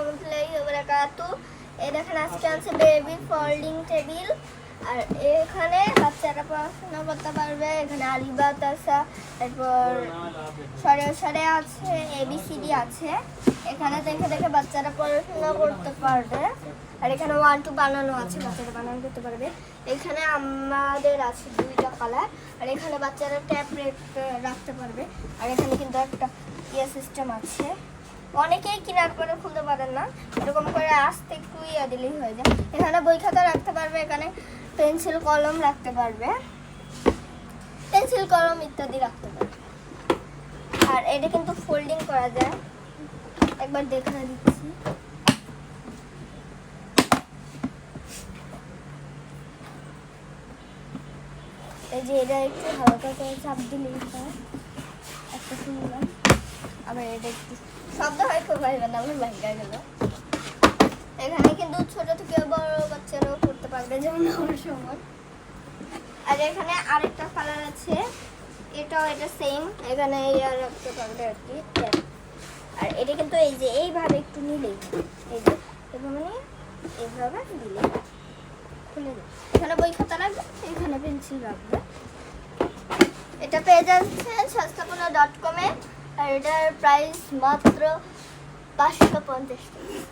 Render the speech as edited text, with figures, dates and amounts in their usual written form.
রাহমাতুল্লাহি ওয়া বারাকাতুহু। এই দেখেন আজকে আছে বেবি ফোল্ডিং টেবিল। আর এখানে বাচ্চারা পড়াশোনা করতে পারবে। এখানে আলিবা তাসা, তারপর সরে সরে আছে, এবিসিডি আছে। এখানে দেখে দেখে বাচ্চারা পড়াশোনা করতে পারবে। আর এখানে 1 2 বানানো আছে, বাচ্চারা বানানো করতে পারবে। এখানে আমাদের আছে 2টা কালার। আর এখানে বাচ্চারা ট্যাব রাখতে পারবে। আর এখানে কিন্তু একটা সিস্টেম আছে। অনেকেই কেনার পরে খুলতে পারেন না, এরকম করে আস্তে একটু দিলেই হয়ে যায়। এখানে বই খাতা রাখতে পারবে, এখানে পেন্সিল কলম রাখতে পারবে, পেন্সিল কলম ইত্যাদি রাখতে পারবে। আর এটা কিন্তু ফোল্ডিং করা যায়, একবার দেখা দিচ্ছি। এই যে এটা একটু হালকা করে চাপ দিলেই হয়। একটা শুনলাম, আবার এটা একটু শব্দ হয় খুব ভাইবে না, আমার ভাইগা গেল। এখানে কিন্তু ছোট থেকে বড় বাচ্চারাও করতে পারবে, যেমন আমার সময়। আর এখানে আরেকটা কালার আছে, এটাও এটা সেম। এখানে ইয়ার রাখতে পারবে আর কি। আর এটা কিন্তু এই যে এইভাবে একটু নিলেই, এই যে এভাবে নিয়ে এইভাবে দিলে খুলে দেবে। এখানে বই খাতা রাখবে, এখানে পেন্সিল রাখবে। এটা পেয়ে যাচ্ছেন শাস্তাপনা.com-এ। আর এটার প্রাইস মাত্র 550 টাকা।